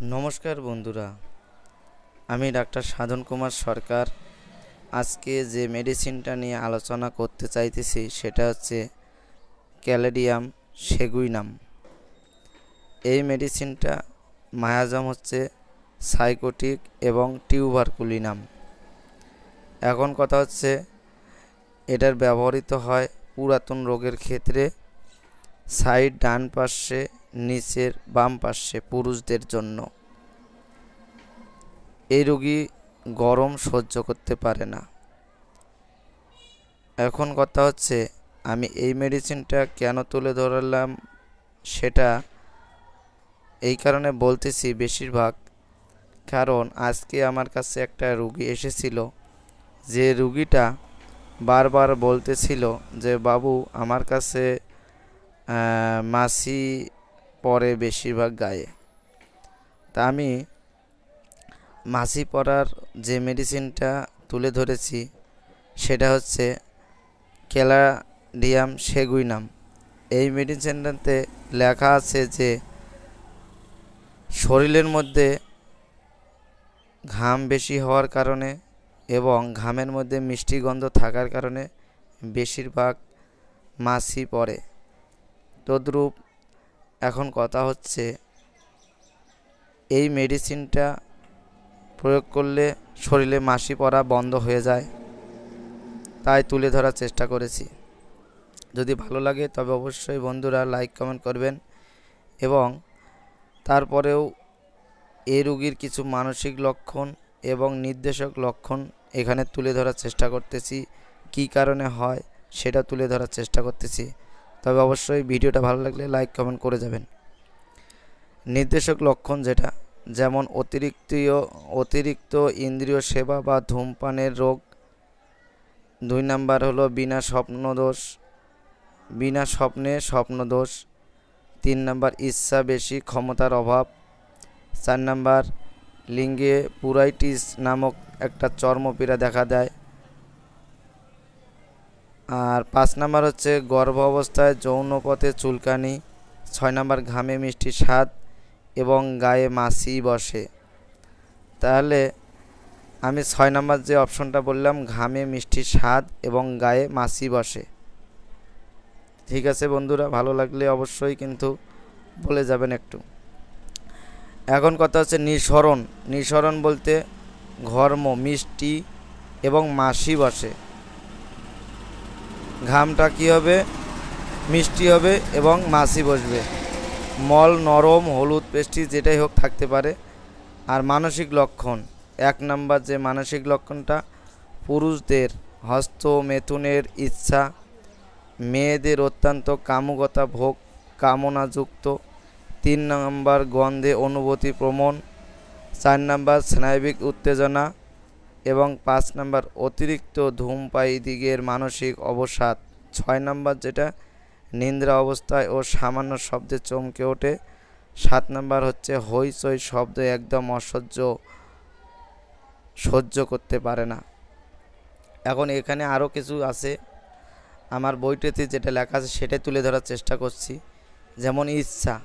নমস্কার বন্ধুরা, আমি ডাক্তার সাধন কুমার সরকার। আজকে যে মেডিসিনটা নিয়ে আলোচনা করতে চাইতেছি সেটা হচ্ছে ক্যালেডিয়াম সেগুইনাম। এই মেডিসিনটা মায়াজাম হচ্ছে সাইকোটিক এবং টিউবারকুলিনাম। এখন কথা হচ্ছে এটার ব্যবহৃত হয় পুরাতন রোগের ক্ষেত্রে, সাইড ডান পাশে, নিচের বাম পাশে পুরুষদের জন্য। এই রোগী গরম সহ্য করতে পারে না। এখন কথা হচ্ছে আমি এই মেডিসিনটা কেন তুলে ধরলাম সেটা এই কারণে বলতেছি বেশিরভাগ, কারণ আজকে আমার কাছে একটা রোগী এসেছিল, যে রোগীটা বারবার বলতেছিল যে বাবু আমার কাছে মাছি পড়ে বেশিরভাগ গায়ে। তা আমি মাছি পড়ার যে মেডিসিনটা তুলে ধরেছি সেটা হচ্ছে ক্যালেডিয়াম সেগুইনাম। এই মেডিসিনটাতে লেখা আছে যে শরীরের মধ্যে ঘাম বেশি হওয়ার কারণে এবং ঘামের মধ্যে মিষ্টি গন্ধ থাকার কারণে বেশিরভাগ মাছি পড়ে। তদ্রূপ এখন কথা হচ্ছে এই মেডিসিনটা প্রয়োগ করলে শরীরে মাছি পড়া বন্ধ হয়ে যায়, তাই তুলে ধরার চেষ্টা করেছি। যদি ভালো লাগে তবে অবশ্যই বন্ধুরা লাইক কমেন্ট করবেন। এবং তারপরেও এই রোগীর কিছু মানসিক লক্ষণ এবং নির্দেশক লক্ষণ এখানে তুলে ধরার চেষ্টা করতেছি, কী কারণে হয় সেটা তুলে ধরার চেষ্টা করতেছি। তবে অবশ্যই ভিডিওটা ভালো লাগলে লাইক কমেন্ট করে যাবেন। নির্দেশক লক্ষণ যেটা, যেমন অতিরিক্ত ইন্দ্রিয় সেবা বা ধূমপানের রোগ। 2 নাম্বার হলো বিনা স্বপ্নে স্বপ্নদোষ। 3 নাম্বার ইচ্ছা বেশি, ক্ষমতার অভাব। 4 নাম্বার লিঙ্গে পুরাইটিস নামক একটা চর্মপীড়া দেখা দেয়। আর 5 নাম্বার হচ্ছে গর্ভ অবস্থায় যৌনপথে চুলকানি। 6 নাম্বার ঘামে মিষ্টি স্বাদ এবং গায়ে মাছি বসে। তাহলে আমি 6 নাম্বার যে অপশনটা বললাম, ঘামে মিষ্টি স্বাদ এবং গায়ে মাছি বসে। ঠিক আছে বন্ধুরা, ভালো লাগলে অবশ্যই কিন্তু বলে যাবেন একটু। এখন কথা হচ্ছে নিঃসরণ বলতে ঘর্ম মিষ্টি এবং মাছি বসে। ঘামটা কী হবে? মিষ্টি হবে এবং মাছি বসবে। মল নরম, হলুদ পেস্টি যেটাই হোক থাকতে পারে। আর মানসিক লক্ষণ, 1 নাম্বার যে মানসিক লক্ষণটা, পুরুষদের হস্ত মেথুনের ইচ্ছা, মেয়েদের অত্যন্ত কামুকতা ভোগ কামনাযুক্ত। 3 নাম্বার গন্ধে অনুভূতি প্রমণ। 4 নাম্বার স্নায়বিক উত্তেজনা এবং 5 নাম্বার অতিরিক্ত ধূমপায়ী দিগের মানসিক অবসাদ। 6 নাম্বার যেটা, নিদ্রা অবস্থায় ও সামান্য শব্দে চমকে ওঠে। 7 নাম্বার হচ্ছে হইচই শব্দ একদম সহ্য করতে পারে না। এখন এখানে আরও কিছু আছে, আমার বইটাতে যেটা লেখা আছে সেটাই তুলে ধরার চেষ্টা করছি। যেমন ইচ্ছা,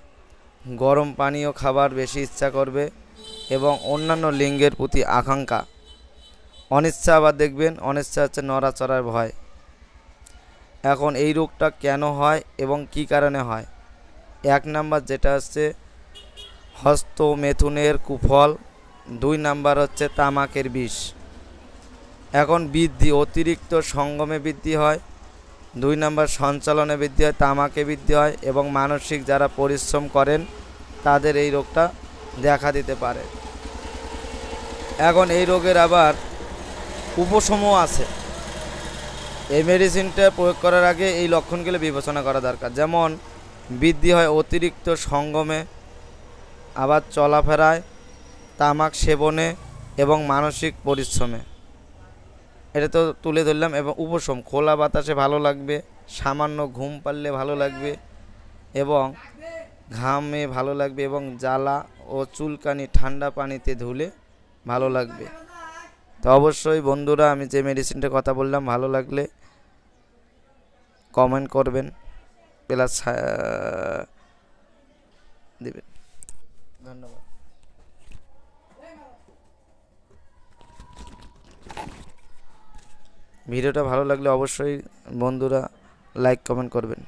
গরম পানীয় খাবার বেশি ইচ্ছা করবে এবং অন্যান্য লিঙ্গের প্রতি আকাঙ্ক্ষা। অনিচ্ছা আবার দেখবেন, অনিচ্ছা হচ্ছে নড়াচড়ার ভয়। এখন এই রোগটা কেন হয় এবং কি কারণে হয়? 1 নাম্বার যেটা হচ্ছে হস্ত মেথুনের কুফল। 2 নাম্বার হচ্ছে তামাকের বিষ। এখন বৃদ্ধি, অতিরিক্ত সঙ্গমে বৃদ্ধি হয়। 2 নাম্বার সঞ্চালনে বৃদ্ধি হয়, তামাকে বৃদ্ধি হয় এবং মানসিক যারা পরিশ্রম করেন তাদের এই রোগটা দেখা দিতে পারে। এখন এই রোগের আবার উপশমও আছে। এই মেডিসিনটা প্রয়োগ করার আগে এই লক্ষণগুলো বিবেচনা করা দরকার। যেমন বৃদ্ধি হয় অতিরিক্ত সঙ্গমে, আবার চলাফেরায়, তামাক সেবনে এবং মানসিক পরিশ্রমে। এটা তো তুলে ধরলাম। এবং উপশম, খোলা বাতাসে ভালো লাগবে, সামান্য ঘুম পারলে ভালো লাগবে এবং ঘামে ভালো লাগবে এবং জ্বালা ও চুলকানি ঠান্ডা পানিতে ধুলে ভালো লাগবে। তো অবশ্যই বন্ধুরা, আমি যে মেডিসিনটার কথা বললাম ভালো লাগলে কমেন্ট করবেন, প্লাস দিবেন। ধন্যবাদ। ভিডিওটা ভালো লাগলে অবশ্যই বন্ধুরা লাইক কমেন্ট করবেন।